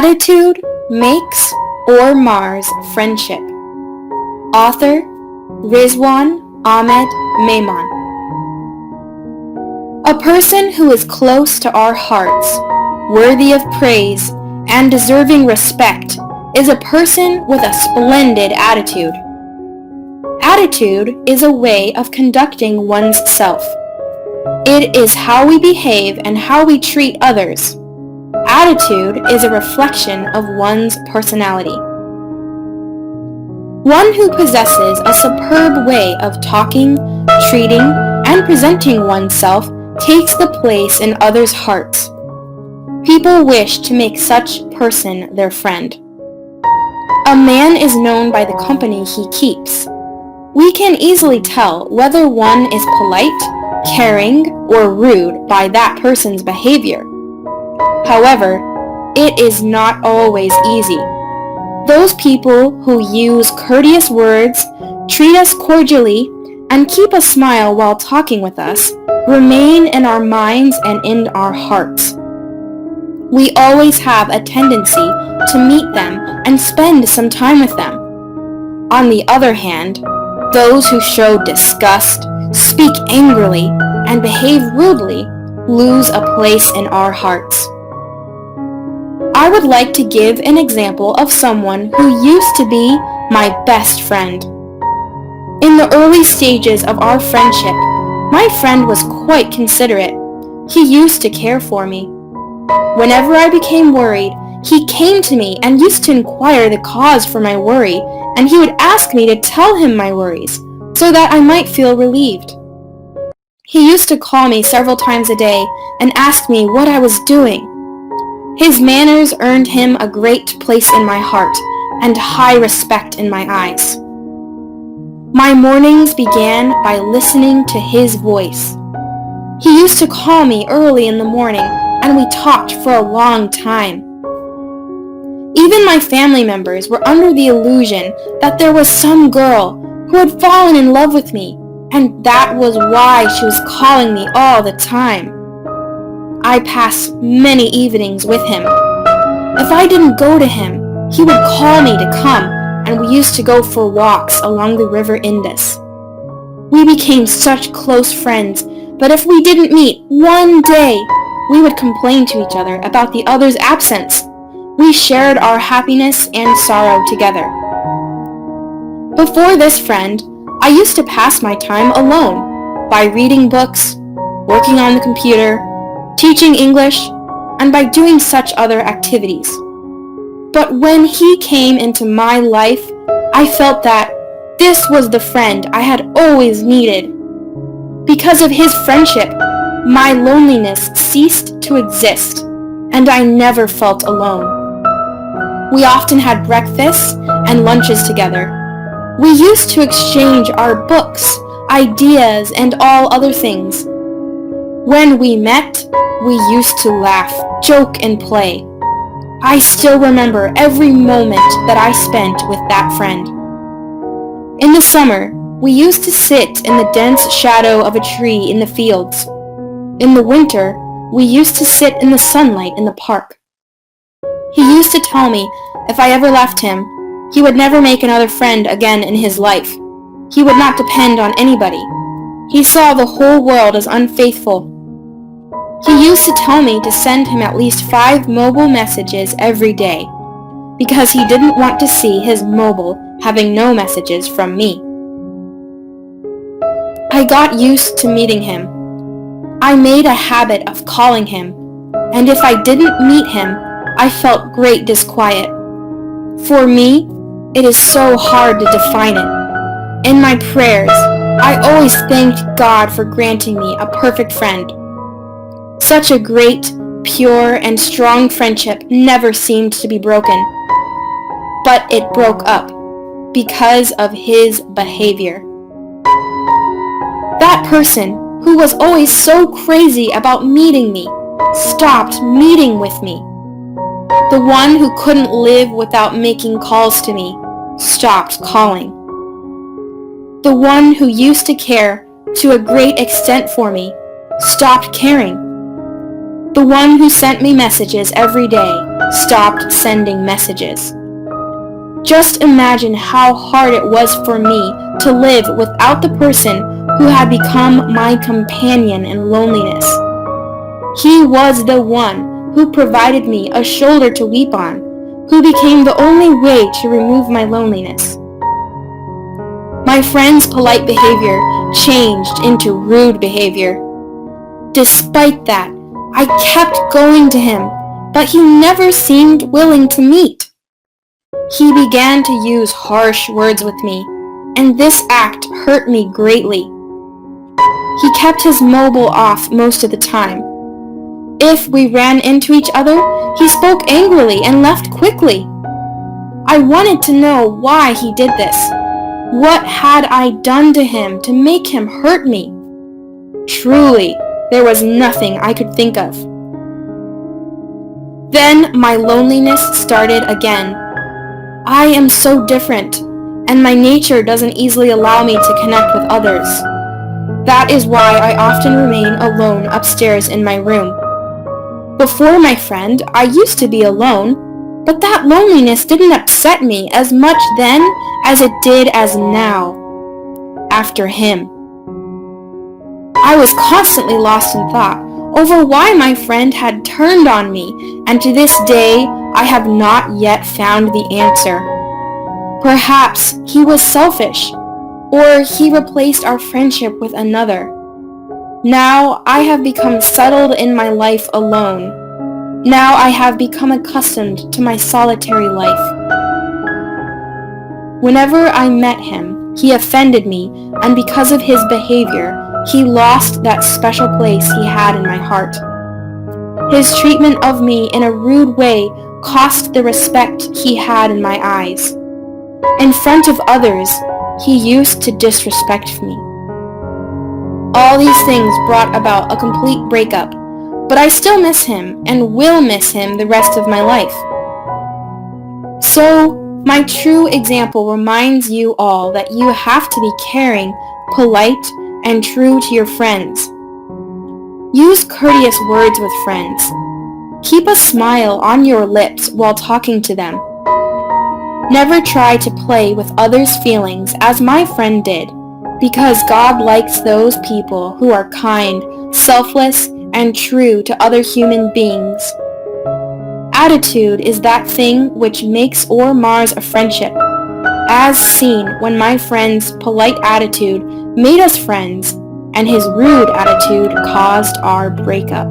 Attitude makes or mars friendship. Author Rizwan Ahmed Memon. A person who is close to our hearts, worthy of praise, and deserving respect is a person with a splendid attitude. Attitude is a way of conducting one's self. It is how we behave and how we treat others. Attitude is a reflection of one's personality. One who possesses a superb way of talking, treating, and presenting oneself takes the place in others' hearts. People wish to make such person their friend. A man is known by the company he keeps. We can easily tell whether one is polite, caring, or rude by that person's behavior. However, it is not always easy. Those people who use courteous words, treat us cordially, and keep a smile while talking with us remain in our minds and in our hearts. We always have a tendency to meet them and spend some time with them. On the other hand, those who show disgust, speak angrily, and behave rudely lose a place in our hearts. I would like to give an example of someone who used to be my best friend. In the early stages of our friendship, my friend was quite considerate. He used to care for me. Whenever I became worried, he came to me and used to inquire the cause for my worry, and he would ask me to tell him my worries, so that I might feel relieved. He used to call me several times a day and ask me what I was doing. His manners earned him a great place in my heart and high respect in my eyes. My mornings began by listening to his voice. He used to call me early in the morning, and we talked for a long time. Even my family members were under the illusion that there was some girl who had fallen in love with me, and that was why she was calling me all the time. I passed many evenings with him. If I didn't go to him, he would call me to come, and we used to go for walks along the river Indus. We became such close friends, but if we didn't meet one day, we would complain to each other about the other's absence. We shared our happiness and sorrow together. Before this friend, I used to pass my time alone by reading books, working on the computer, teaching English, and by doing such other activities. But when he came into my life, I felt that this was the friend I had always needed. Because of his friendship, my loneliness ceased to exist, and I never felt alone. We often had breakfasts and lunches together. We used to exchange our books, ideas, and all other things. When we met, we used to laugh, joke, and play. I still remember every moment that I spent with that friend. In the summer, we used to sit in the dense shadow of a tree in the fields. In the winter, we used to sit in the sunlight in the park. He used to tell me if I ever left him, he would never make another friend again in his life. He would not depend on anybody. He saw the whole world as unfaithful. He used to tell me to send him at least 5 mobile messages every day, because he didn't want to see his mobile having no messages from me. I got used to meeting him. I made a habit of calling him, and if I didn't meet him, I felt great disquiet. For me, it is so hard to define it. In my prayers, I always thanked God for granting me a perfect friend. Such a great, pure, and strong friendship never seemed to be broken. But it broke up because of his behavior. That person who was always so crazy about meeting me stopped meeting with me. The one who couldn't live without making calls to me stopped calling. The one who used to care to a great extent for me stopped caring. The one who sent me messages every day stopped sending messages. Just imagine how hard it was for me to live without the person who had become my companion in loneliness. He was the one who provided me a shoulder to weep on, who became the only way to remove my loneliness. My friend's polite behavior changed into rude behavior. Despite that, I kept going to him, but he never seemed willing to meet. He began to use harsh words with me, and this act hurt me greatly. He kept his mobile off most of the time. If we ran into each other, he spoke angrily and left quickly. I wanted to know why he did this. What had I done to him to make him hurt me? Truly, there was nothing I could think of. Then my loneliness started again. I am so different, and my nature doesn't easily allow me to connect with others. That is why I often remain alone upstairs in my room. Before my friend, I used to be alone, but that loneliness didn't upset me as much then as it did as now, after him. I was constantly lost in thought over why my friend had turned on me, and to this day, I have not yet found the answer. Perhaps he was selfish, or he replaced our friendship with another. Now I have become settled in my life alone. Now I have become accustomed to my solitary life. Whenever I met him, he offended me, and because of his behavior, he lost that special place he had in my heart. His treatment of me in a rude way cost the respect he had in my eyes. In front of others, he used to disrespect me. All these things brought about a complete breakup, but I still miss him and will miss him the rest of my life. So, my true example reminds you all that you have to be caring, polite, and true to your friends. Use courteous words with friends. Keep a smile on your lips while talking to them. Never try to play with others' feelings as my friend did, because God likes those people who are kind, selfless, and true to other human beings. Attitude is that thing which makes or mars a friendship, as seen when my friend's polite attitude made us friends, and his rude attitude caused our breakup.